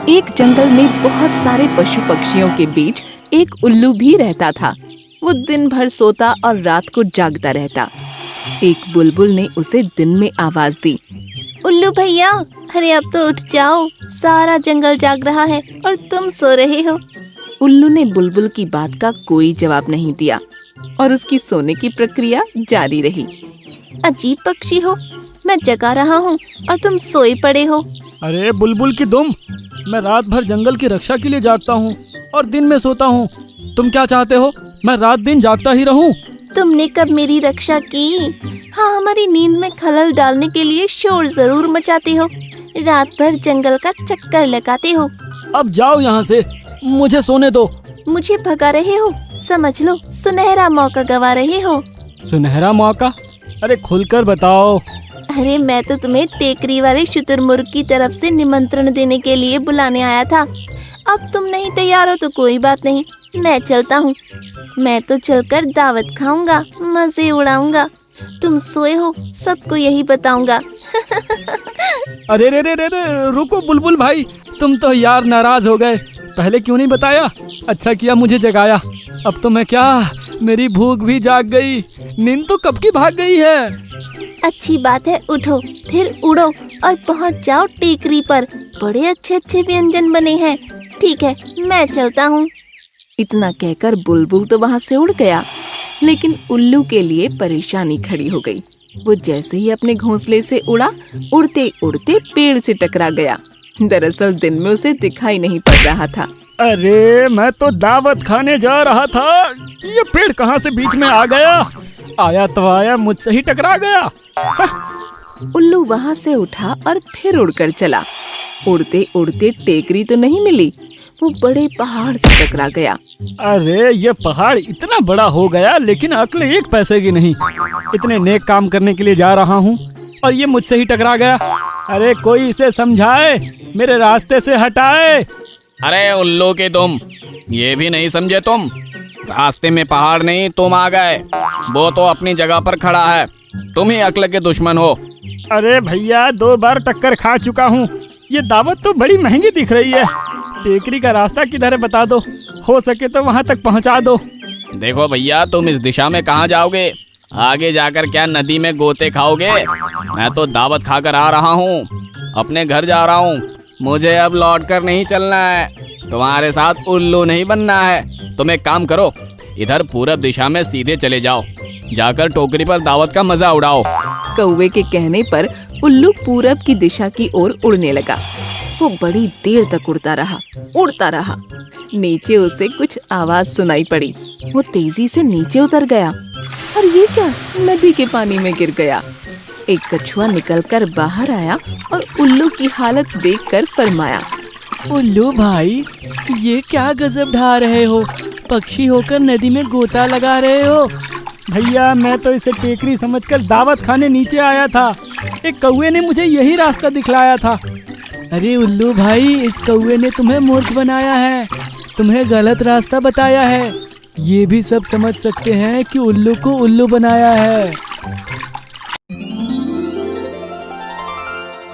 एक जंगल में बहुत सारे पशु पक्षियों के बीच एक उल्लू भी रहता था। वो दिन भर सोता और रात को जागता रहता। एक बुलबुल ने उसे दिन में आवाज दी, उल्लू भैया, अरे अब तो उठ जाओ, सारा जंगल जाग रहा है और तुम सो रहे हो। उल्लू ने बुलबुल की बात का कोई जवाब नहीं दिया और उसकी सोने की प्रक्रिया जारी रही। अजीब पक्षी हो, मैं जगा रहा हूँ और तुम सोए पड़े हो। अरे बुलबुल की दुम, मैं रात भर जंगल की रक्षा के लिए जागता हूँ और दिन में सोता हूँ। तुम क्या चाहते हो, मैं रात दिन जागता ही रहूँ? तुमने कब मेरी रक्षा की? हाँ, हमारी नींद में खलल डालने के लिए शोर जरूर मचाते हो, रात भर जंगल का चक्कर लगाते हो। अब जाओ यहाँ से, मुझे सोने दो। मुझे भगा रहे हो, समझ लो सुनहरा मौका गवा रहे हो। सुनहरा मौका? अरे खुलकर बताओ। अरे मैं तो तुम्हें टेकरी वाले शुतुरमुर्ग की तरफ से निमंत्रण देने के लिए बुलाने आया था। अब तुम नहीं तैयार हो तो कोई बात नहीं, मैं चलता हूँ। मैं तो चलकर दावत खाऊंगा, मजे उड़ाऊंगा। तुम सोए हो, सबको यही बताऊंगा। अरे रे रे रे रे, रुको बुलबुल भाई, तुम तो यार नाराज हो गए। पहले क्यों नहीं बताया? अच्छा किया मुझे जगाया। अब तो मैं क्या, मेरी भूख भी जाग गई। नींद तो कब की भाग गई है। अच्छी बात है, उठो फिर उड़ो और पहुंच जाओ टेकरी पर। बड़े अच्छे अच्छे व्यंजन बने हैं। ठीक है, मैं चलता हूँ। इतना कहकर बुलबुल तो वहाँ से उड़ गया, लेकिन उल्लू के लिए परेशानी खड़ी हो गई। वो जैसे ही अपने घोंसले से उड़ा, उड़ते उड़ते पेड़ से टकरा गया। दरअसल दिन में उसे दिखाई नहीं पड़ रहा था। अरे मैं तो दावत खाने जा रहा था, ये पेड़ कहाँ से बीच में आ गया? आया तो आया, मुझसे ही टकरा गया। उल्लू वहाँ से उठा और फिर उड़कर चला। उड़ते उड़ते टेकरी तो नहीं मिली, वो बड़े पहाड़ से टकरा गया। अरे ये पहाड़ इतना बड़ा हो गया, लेकिन अक्ल एक पैसे की नहीं। इतने नेक काम करने के लिए जा रहा हूँ और ये मुझसे ही टकरा गया। अरे कोई इसे समझाए, मेरे रास्ते से हटाए। अरे उल्लू के तुम, ये भी नहीं समझे तुम? रास्ते में पहाड़ नहीं, तुम आ गए। वो तो अपनी जगह पर खड़ा है, तुम ही अक्ल के दुश्मन हो। अरे भैया, 2 बार टक्कर खा चुका हूँ। ये दावत तो बड़ी महंगी दिख रही है। टेकरी का रास्ता किधर है बता दो, हो सके तो वहाँ तक पहुँचा दो। देखो भैया, तुम इस दिशा में कहाँ जाओगे? आगे जाकर क्या नदी में गोते खाओगे? मैं तो दावत खाकर आ रहा हूँ, अपने घर जा रहा हूँ। मुझे अब लौटकर नहीं चलना है, तुम्हारे साथ उल्लू नहीं बनना है। तुम एक काम करो, इधर पूरब दिशा में सीधे चले जाओ, जाकर टोकरी पर दावत का मजा उड़ाओ। कौवे के कहने पर उल्लू पूरब की दिशा की ओर उड़ने लगा। वो बड़ी देर तक उड़ता रहा। नीचे उसे कुछ आवाज सुनाई पड़ी। वो तेजी से नीचे उतर गया और ये क्या, नदी के पानी में गिर गया। एक कछुआ निकलकर बाहर आया और उल्लू की हालत देखकर फरमाया, उल्लू भाई, ये क्या गजब ढा रहे हो? पक्षी होकर नदी में गोता लगा रहे हो? भैया मैं तो इसे टेकरी समझकर दावत खाने नीचे आया था। एक कौवे ने मुझे यही रास्ता दिखलाया था। अरे उल्लू भाई, इस कौवे ने तुम्हें मूर्ख बनाया है, तुम्हें गलत रास्ता बताया है। ये भी सब समझ सकते हैं कि उल्लू को उल्लू बनाया है।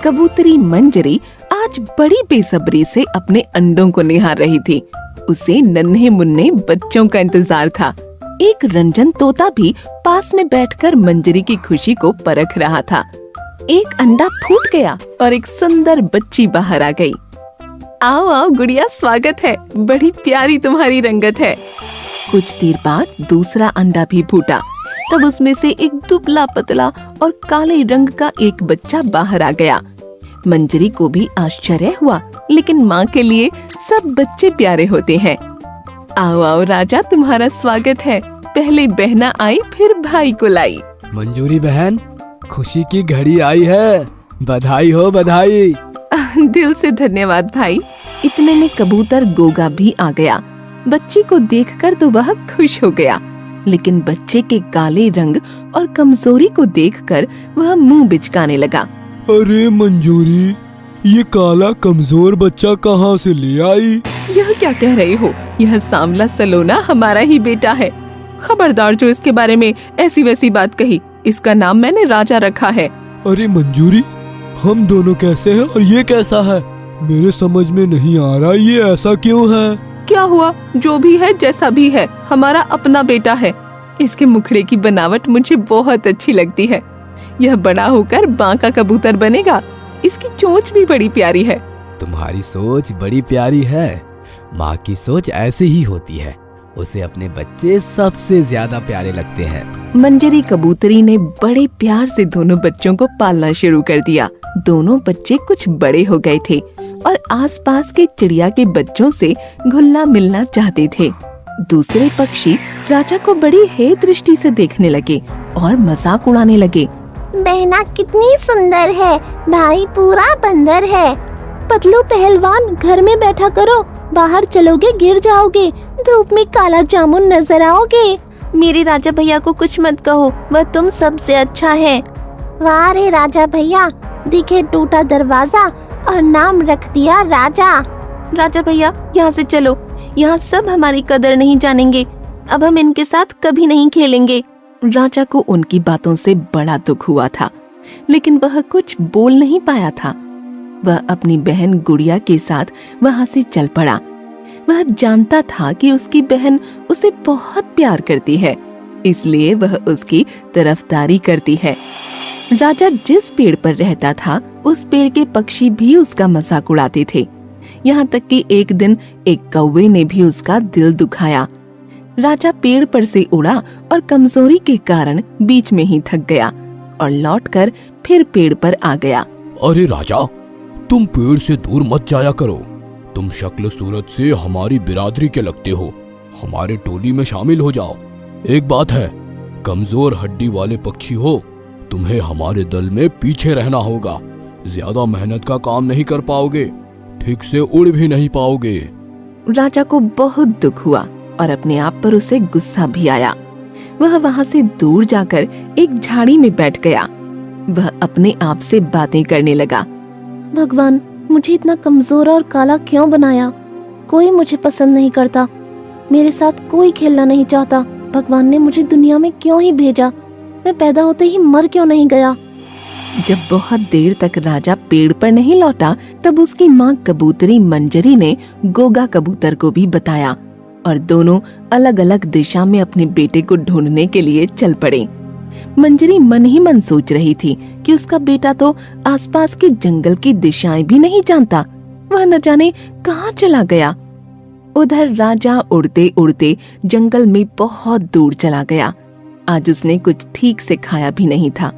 कबूतरी मंजरी आज बड़ी बेसब्री से अपने अंडों को निहार रही थी। उसे नन्हे मुन्ने बच्चों का इंतजार था। एक रंजन तोता भी पास में बैठकर मंजरी की खुशी को परख रहा था। एक अंडा फूट गया और एक सुंदर बच्ची बाहर आ गई। आओ आओ गुड़िया, स्वागत है, बड़ी प्यारी तुम्हारी रंगत है। कुछ देर बाद दूसरा अंडा भी फूटा। तब उसमें से एक दुबला पतला और काले रंग का एक बच्चा बाहर आ गया। मंजरी को भी आश्चर्य हुआ, लेकिन माँ के लिए सब बच्चे प्यारे होते हैं। आओ आओ राजा, तुम्हारा स्वागत है। पहले बहना आई, फिर भाई को लाई। मंजूरी बहन, खुशी की घड़ी आई है, बधाई हो बधाई। दिल से धन्यवाद भाई। इतने में कबूतर गोगा भी आ गया। बच्ची को देखकर तो वह खुश हो गया, लेकिन बच्चे के काले रंग और कमजोरी को देखकर वह मुंह बिचकाने लगा। अरे मंजूरी, ये काला कमजोर बच्चा कहाँ से ले आई? यह क्या कह रहे हो? यह सांवला सलोना हमारा ही बेटा है। खबरदार जो इसके बारे में ऐसी वैसी बात कही। इसका नाम मैंने राजा रखा है। अरे मंजूरी, हम दोनों कैसे हैं और ये कैसा है? मेरे समझ में नहीं आ रहा ये ऐसा क्यों है। क्या हुआ, जो भी है जैसा भी है, हमारा अपना बेटा है। इसके मुखड़े की बनावट मुझे बहुत अच्छी लगती है। यह बड़ा होकर बांका कबूतर बनेगा। इसकी चोंच भी बड़ी प्यारी है। तुम्हारी सोच बड़ी प्यारी है। माँ की सोच ऐसे ही होती है, उसे अपने बच्चे सबसे ज्यादा प्यारे लगते हैं। मंजरी कबूतरी ने बड़े प्यार से दोनों बच्चों को पालना शुरू कर दिया। दोनों बच्चे कुछ बड़े हो गए थे और आसपास के चिड़िया के बच्चों से घुलना मिलना चाहते थे। दूसरे पक्षी राजा को बड़ी हे दृष्टि से देखने लगे और मजाक उड़ाने लगे। बहना कितनी सुंदर है, भाई पूरा बंदर है। पतलू पहलवान घर में बैठा करो, बाहर चलोगे गिर जाओगे, धूप में काला जामुन नजर आओगे। मेरे राजा भैया को कुछ मत कहो, वह तुम सबसे अच्छा है। वाह रे राजा भैया, दिखे टूटा दरवाजा और नाम रख दिया राजा। राजा भैया यहाँ से चलो, यहाँ सब हमारी कदर नहीं जानेंगे। अब हम इनके साथ कभी नहीं खेलेंगे। राजा को उनकी बातों से बड़ा दुख हुआ था, लेकिन वह कुछ बोल नहीं पाया था। वह अपनी बहन गुड़िया के साथ वहां से चल पड़ा। वह जानता था कि उसकी बहन उसे बहुत प्यार करती है, इसलिए वह उसकी तरफदारी करती है। राजा जिस पेड़ पर रहता था, उस पेड़ के पक्षी भी उसका मजाक उड़ाते थे। यहाँ तक कि एक दिन एक कौवे ने भी उसका दिल दुखाया। राजा पेड़ पर से उड़ा और कमजोरी के कारण बीच में ही थक गया और लौटकर फिर पेड़ पर आ गया। अरे राजा, तुम पेड़ से दूर मत जाया करो। तुम शक्ल सूरत से हमारी बिरादरी के लगते हो, हमारे टोली में शामिल हो जाओ। एक बात है, कमजोर हड्डी वाले पक्षी हो, तुम्हें हमारे दल में पीछे रहना होगा। ज्यादा मेहनत का काम नहीं कर पाओगे, ठीक से उड़ भी नहीं पाओगे। राजा को बहुत दुख हुआ और अपने आप पर उसे गुस्सा भी आया। वह वहां से दूर जाकर एक झाड़ी में बैठ गया। वह अपने आप से बातें करने लगा। भगवान, मुझे इतना कमजोर और काला क्यों बनाया? कोई मुझे पसंद नहीं करता, मेरे साथ कोई खेलना नहीं चाहता। भगवान ने मुझे दुनिया में क्यों ही भेजा? मैं पैदा होते ही मर क्यों नहीं गया? जब बहुत देर तक राजा पेड़ पर नहीं लौटा, तब उसकी माँ कबूतरी मंजरी ने गोगा कबूतर को भी बताया और दोनों अलग अलग दिशा में अपने बेटे को ढूंढने के लिए चल पड़े। मंजरी मन ही मन सोच रही थी कि उसका बेटा तो आसपास के जंगल की दिशाएं भी नहीं जानता। वह न जाने कहाँ चला गया। उधर राजा उड़ते उड़ते जंगल में बहुत दूर चला गया। आज उसने कुछ ठीक से खाया भी नहीं था,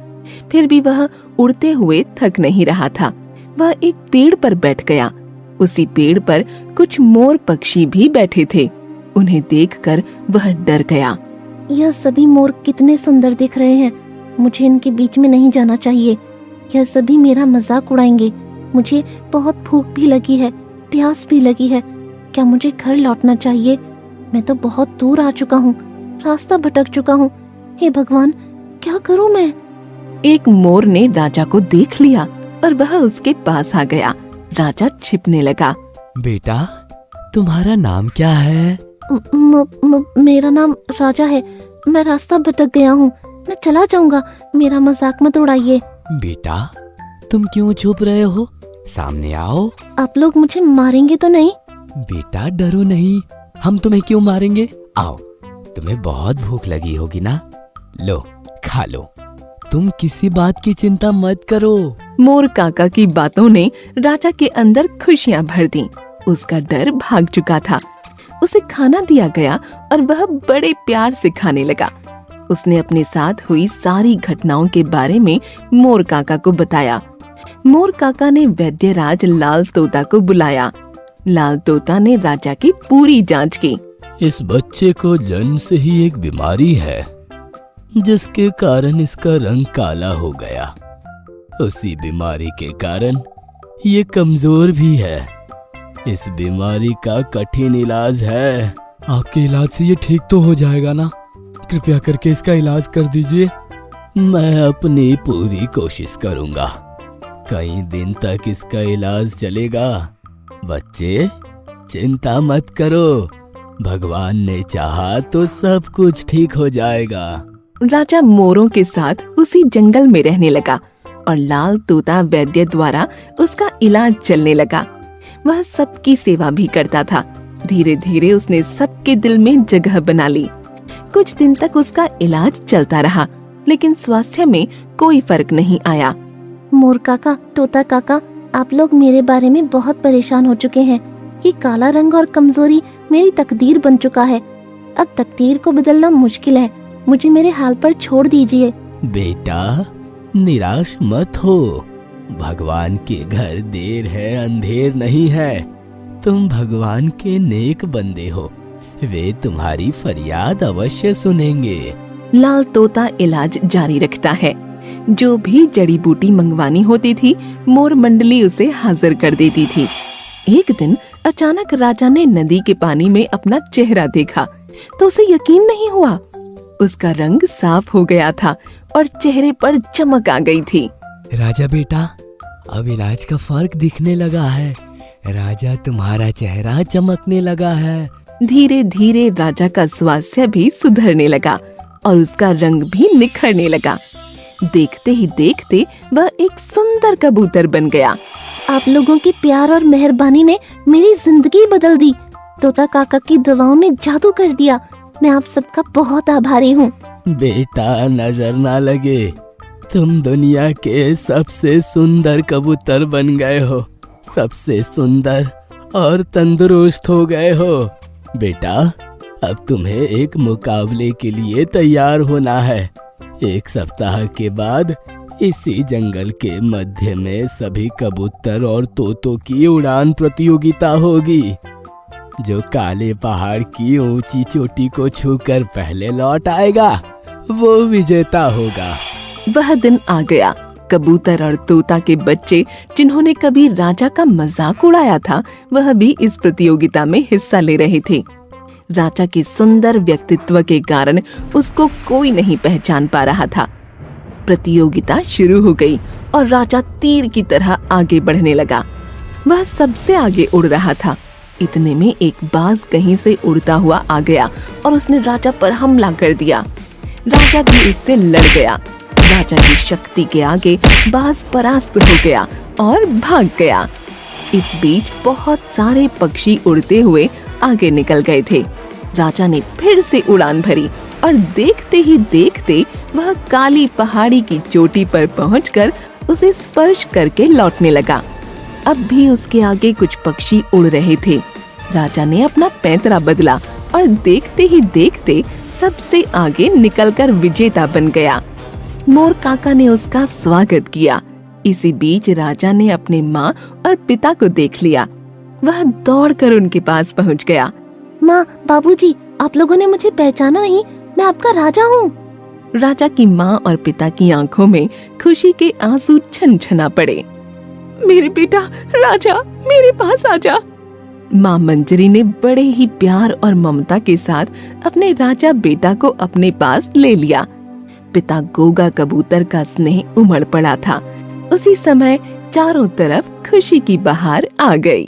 फिर भी वह उड़ते हुए थक नहीं रहा था। वह एक पेड़ पर बैठ गया। उसी पेड़ पर कुछ मोर पक्षी भी बैठे थे। उन्हें देखकर वह डर गया। यह सभी मोर कितने सुंदर दिख रहे हैं। मुझे इनके बीच में नहीं जाना चाहिए, यह सभी मेरा मजाक उड़ाएंगे। मुझे बहुत भूख भी लगी है, प्यास भी लगी है। क्या मुझे घर लौटना चाहिए? मैं तो बहुत दूर आ चुका हूँ, रास्ता भटक चुका हूँ। हे भगवान, क्या करूँ मैं? एक मोर ने राजा को देख लिया और वह उसके पास आ गया। राजा छिपने लगा। बेटा, तुम्हारा नाम क्या है? मेरा नाम राजा है। मैं रास्ता भटक गया हूँ, मैं चला जाऊंगा, मेरा मजाक मत उड़ाइए। बेटा, तुम क्यों छुप रहे हो? सामने आओ। आप लोग मुझे मारेंगे तो नहीं? बेटा डरो नहीं, हम तुम्हें क्यों मारेंगे? आओ, तुम्हें बहुत भूख लगी होगी ना, लो खा लो। तुम किसी बात की चिंता मत करो। मोर काका की बातों ने राजा के अंदर खुशियां भर दी। उसका डर भाग चुका था। उसे खाना दिया गया और वह बड़े प्यार से खाने लगा। उसने अपने साथ हुई सारी घटनाओं के बारे में मोर काका को बताया। मोर काका ने वैद्यराज लाल तोता को बुलाया। लाल तोता ने राजा की पूरी जांच की। इस बच्चे को जन्म से ही एक बीमारी है, जिसके कारण इसका रंग काला हो गया। उसी बीमारी के कारण ये कमजोर भी है। इस बीमारी का कठिन इलाज है। आपके इलाज से ये ठीक तो हो जाएगा ना? कृपया करके इसका इलाज कर दीजिए। मैं अपनी पूरी कोशिश करूंगा। कई दिन तक इसका इलाज चलेगा। बच्चे, चिंता मत करो, भगवान ने चाहा तो सब कुछ ठीक हो जाएगा। राजा मोरों के साथ उसी जंगल में रहने लगा और लाल तोता वैद्य द्वारा उसका इलाज चलने लगा। वह सबकी सेवा भी करता था। धीरे धीरे उसने सबके दिल में जगह बना ली। कुछ दिन तक उसका इलाज चलता रहा, लेकिन स्वास्थ्य में कोई फर्क नहीं आया। मोर काका, तोता काका, आप लोग मेरे बारे में बहुत परेशान हो चुके हैं कि काला रंग और कमजोरी मेरी तकदीर बन चुका है। अब तकदीर को बदलना मुश्किल है, मुझे मेरे हाल पर छोड़ दीजिए। बेटा, निराश मत हो। भगवान के घर देर है अंधेर नहीं है। तुम भगवान के नेक बंदे हो, वे तुम्हारी फरियाद अवश्य सुनेंगे। लाल तोता इलाज जारी रखता है। जो भी जड़ी बूटी मंगवानी होती थी, मोर मंडली उसे हाजिर कर देती थी। एक दिन अचानक राजा ने नदी के पानी में अपना चेहरा देखा तो उसे यकीन नहीं हुआ। उसका रंग साफ हो गया था और चेहरे पर चमक आ गई थी। राजा बेटा, अब इलाज का फर्क दिखने लगा है। राजा, तुम्हारा चेहरा चमकने लगा है। धीरे धीरे राजा का स्वास्थ्य भी सुधरने लगा और उसका रंग भी निखरने लगा। देखते ही देखते वह एक सुंदर कबूतर बन गया। आप लोगों की प्यार और मेहरबानी ने मेरी जिंदगी बदल दी। तोता काका की दवाओं ने जादू कर दिया। मैं आप सबका बहुत आभारी हूँ। बेटा, नजर ना लगे, तुम दुनिया के सबसे सुंदर कबूतर बन गए हो। सबसे सुंदर और तंदुरुस्त हो गए हो। बेटा, अब तुम्हें एक मुकाबले के लिए तैयार होना है। 1 सप्ताह के बाद इसी जंगल के मध्य में सभी कबूतर और तोतों की उड़ान प्रतियोगिता होगी। जो काले पहाड़ की ऊंची चोटी को छूकर पहले लौट आएगा, वो विजेता होगा। वह दिन आ गया। कबूतर और तोता के बच्चे, जिन्होंने कभी राजा का मजाक उड़ाया था, वह भी इस प्रतियोगिता में हिस्सा ले रहे थे। राजा के सुंदर व्यक्तित्व के कारण उसको कोई नहीं पहचान पा रहा था। प्रतियोगिता शुरू हो गई और राजा तीर की तरह आगे बढ़ने लगा। वह सबसे आगे उड़ रहा था। इतने में एक बाज कहीं से उड़ता हुआ आ गया और उसने राजा पर हमला कर दिया। राजा भी इससे लड़ गया। राजा की शक्ति के आगे बाज परास्त हो गया और भाग गया। इस बीच बहुत सारे पक्षी उड़ते हुए आगे निकल गए थे। राजा ने फिर से उड़ान भरी और देखते ही देखते वह काली पहाड़ी की चोटी पर पहुंचकर उसे स्पर्श करके लौटने लगा। अब भी उसके आगे कुछ पक्षी उड़ रहे थे। राजा ने अपना पैंतरा बदला और देखते ही देखते सबसे आगे निकलकर विजेता बन गया। मोर काका ने उसका स्वागत किया। इसी बीच राजा ने अपने माँ और पिता को देख लिया। वह दौड़कर उनके पास पहुंच गया। माँ, बाबूजी, आप लोगों ने मुझे पहचाना नहीं? मैं आपका राजा हूँ। राजा की माँ और पिता की आंखों में खुशी के आंसू छनछना पड़े। मेरे बेटा राजा, मेरे पास आजा। माँ मंजरी ने बड़े ही प्यार और ममता के साथ अपने राजा बेटा को अपने पास ले लिया। पिता गोगा कबूतर का स्नेह उमड़ पड़ा था। उसी समय चारों तरफ खुशी की बहार आ गई।